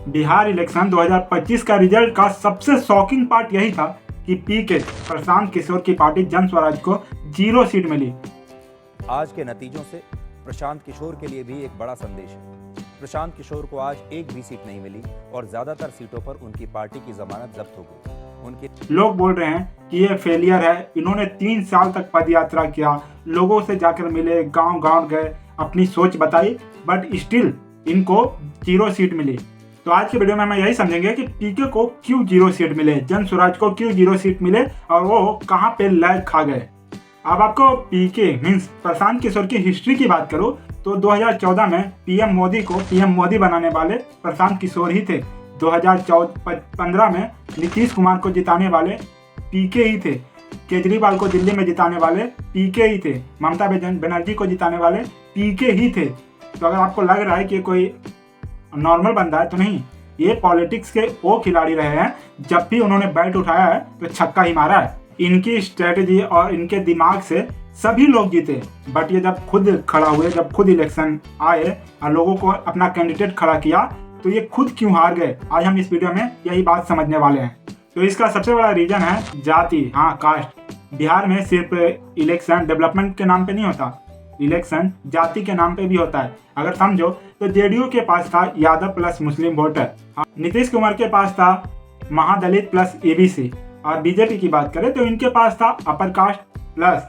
Bihar election 2025 का result का सबसे शॉकिंग पार्ट यही था कि पीके प्रशांत किशोर की पार्टी जन स्वराज को 0 सीट मिली। आज के नतीजों से प्रशांत किशोर के लिए भी एक बड़ा संदेश है। प्रशांत किशोर को आज एक भी सीट नहीं मिली और ज्यादातर सीटों पर उनकी पार्टी की जमानत जब्त हो गई। उनके लोग बोल रहे हैं कि ये फेलियर है। इन्होंने 3 साल तक पद यात्रा किया, लोगों से जाकर मिले, गांव गांव गए, अपनी सोच बताई, बट स्टिल इनको 0 सीट मिली। तो आज की वीडियो में हम यही समझेंगे कि पीके को क्यों 0 सीट मिले, जन स्वराज को क्यों 0 सीट मिले और वो कहां पे लैग खा गए। अब आपको पीके मीन्स प्रशांत किशोर की हिस्ट्री की बात करूं तो 2014 में पीएम मोदी को पीएम मोदी बनाने वाले प्रशांत किशोर ही थे। 2015 में नीतीश कुमार को जिताने वाले पीके ही थे। केजरीवाल को दिल्ली में जिताने वाले पीके ही थे। ममता बनर्जी को जिताने वाले पीके ही थे। तो अगर आपको लग रहा है कि कोई नॉर्मल बंदा है, तो नहीं, ये पॉलिटिक्स के वो खिलाड़ी रहे हैं। जब भी उन्होंने बैट उठाया है तो छक्का ही मारा है। इनकी स्ट्रेटेजी और इनके दिमाग से सभी लोग जीते, बट ये जब खुद खड़ा हुए, जब खुद इलेक्शन आए और लोगों को अपना कैंडिडेट खड़ा किया, तो ये खुद क्यों हार गए, आज हम इस वीडियो में यही बात समझने वाले हैं। तो इसका सबसे बड़ा रीजन है जाति, हाँ, कास्ट। बिहार में सिर्फ इलेक्शन डेवलपमेंट के नाम पे नहीं होता, इलेक्शन जाति के नाम पे भी होता है। अगर समझो तो जेडीयू के पास था यादव प्लस मुस्लिम वोटर, नीतीश कुमार के पास था महादलित प्लस एबीसी, और बीजेपी की बात करें तो इनके पास था अपर कास्ट प्लस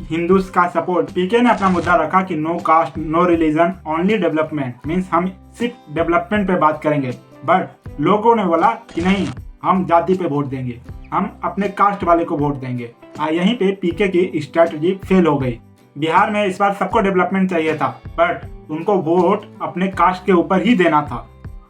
हिंदूज का सपोर्ट। पीके ने अपना मुद्दा रखा कि no caste no religion only development, means हम सिर्फ डेवलपमेंट पे बात करेंगे। बट लोगों ने बोला कि नहीं, हम जाति पे वोट देंगे, हम अपने कास्ट वाले को वोट देंगे। यहीं पे पीके की स्ट्रेटजी फेल हो गई। बिहार में इस बार सबको डेवलपमेंट चाहिए था, बट उनको वोट अपने कास्ट के ऊपर ही देना था।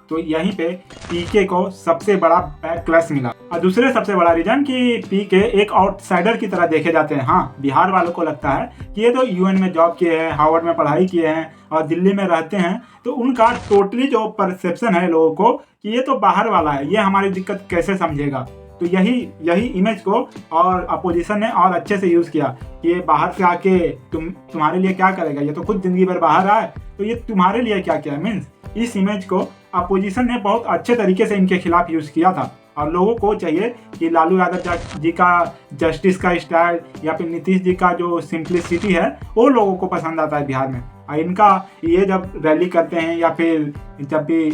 तो यहीं पे पीके को सबसे बड़ा बैकलैश मिला। और दूसरे सबसे बड़ा रीजन कि पीके एक आउटसाइडर की तरह देखे जाते हैं। हाँ, बिहार वालों को लगता है कि ये तो यूएन में जॉब किए हैं, हार्वर्ड में पढ़ाई किए हैं और दिल्ली में रहते हैं, तो उनका टोटली जो परसेप्शन है लोगों को कि ये तो बाहर वाला है, ये हमारी दिक्कत कैसे समझेगा। तो यही इमेज को और अपोजिशन ने और अच्छे से यूज किया कि ये बाहर से आके तुम्हारे लिए क्या करेगा, ये तो खुद जिंदगी भर बाहर रहा है, तो ये तुम्हारे लिए क्या किया। मीन्स इस इमेज को अपोजिशन ने बहुत अच्छे तरीके से इनके खिलाफ यूज किया था। और लोगों को चाहिए कि लालू यादव जी का जस्टिस का स्टाइल या फिर नीतीश जी का जो सिंप्लिसिटी है वो लोगों को पसंद आता है बिहार में। और इनका ये जब रैली करते हैं या फिर जब भी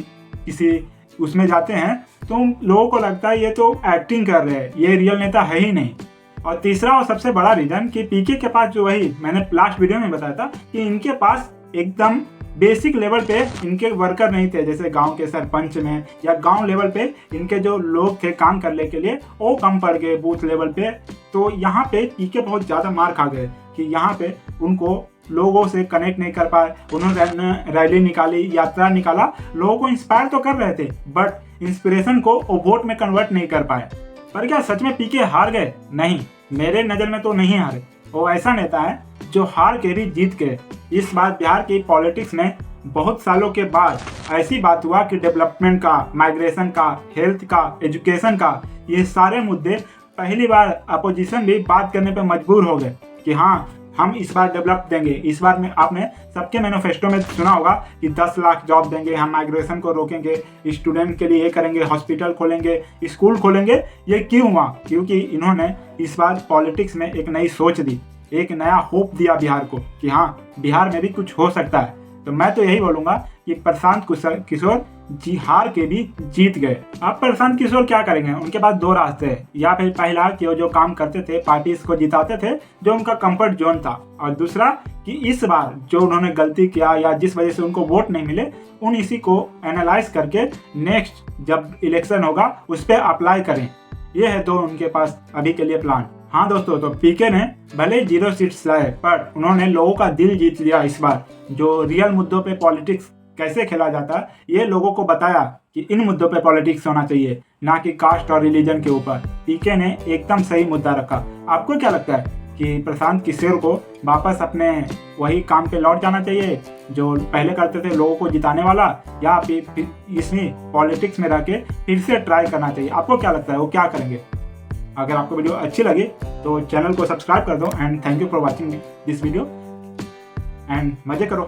किसी उसमें जाते हैं तो लोगों को लगता है ये तो एक्टिंग कर रहे हैं, ये रियल नेता है ही नहीं। और तीसरा और सबसे बड़ा रीजन कि पीके के पास जो वही मैंने लास्ट वीडियो में बताया था कि इनके पास एकदम बेसिक लेवल पे इनके वर्कर नहीं थे, जैसे गांव के सरपंच में या गांव लेवल पे इनके जो लोग थे काम करने के लिए वो कम पड़ गए बूथ लेवल पे। तो यहाँ पे पीके बहुत ज़्यादा मार खा गए कि यहाँ पे उनको लोगों से कनेक्ट नहीं कर पाए। उन्होंने रैली निकाली, यात्रा निकाला, लोगों को इंस्पायर तो कर रहे थे, बट इंस्पिरेशन को वो वोट में कन्वर्ट नहीं कर पाए। पर क्या सच में पीके हार गए? नहीं, मेरे नज़र में तो नहीं हारे। वो ऐसा नेता है जो हार के भी जीत गए। इस बार बिहार की पॉलिटिक्स में बहुत सालों के बाद ऐसी बात हुआ कि डेवलपमेंट का, माइग्रेशन का, हेल्थ का, एजुकेशन का, ये सारे मुद्दे पहली बार अपोजिशन भी बात करने पे मजबूर हो गए कि हाँ, हम इस बार डेवलप देंगे। इस बार में आपने सबके मैनिफेस्टो में सुना होगा कि 10 लाख जॉब देंगे, हम माइग्रेशन को रोकेंगे, स्टूडेंट के लिए ये करेंगे, हॉस्पिटल खोलेंगे, स्कूल खोलेंगे। ये क्यों हुआ? क्योंकि इन्होंने इस बार पॉलिटिक्स में एक नई सोच दी, एक नया होप दिया बिहार को कि हाँ, बिहार में भी कुछ हो सकता है। तो मैं तो यही बोलूँगा कि प्रशांत किशोर जी हार के भी जीत गए। अब प्रशांत किशोर क्या करेंगे? उनके पास 2 रास्ते हैं। या फिर पहला कि वो जो काम करते थे, पार्टीज को जिताते थे, जो उनका कंफर्ट जोन था, और दूसरा कि इस बार जो उन्होंने गलती किया या जिस वजह से उनको वोट नहीं मिले, उन इसी को एनालाइज करके नेक्स्ट जब इलेक्शन होगा उस पर अप्लाई करें। ये है तो उनके पास अभी के लिए प्लान। हाँ दोस्तों, तो पीके ने भले 0 सीट्स लाए, पर उन्होंने लोगों का दिल जीत लिया। इस बार जो रियल मुद्दों पे पॉलिटिक्स कैसे खेला जाता है, ये लोगों को बताया कि इन मुद्दों पे पॉलिटिक्स होना चाहिए, ना कि कास्ट और रिलीजन के ऊपर। पीके ने एकदम सही मुद्दा रखा। आपको क्या लगता है कि प्रशांत किशोर को वापस अपने वही काम पे लौट जाना चाहिए जो पहले करते थे, लोगों को जिताने वाला, या फिर इसमें पॉलिटिक्स में रह के फिर से ट्राई करना चाहिए? आपको क्या लगता है वो क्या करेंगे? अगर आपको वीडियो अच्छी लगी तो चैनल को सब्सक्राइब कर दो। And thank you for watching this video and मजे करो।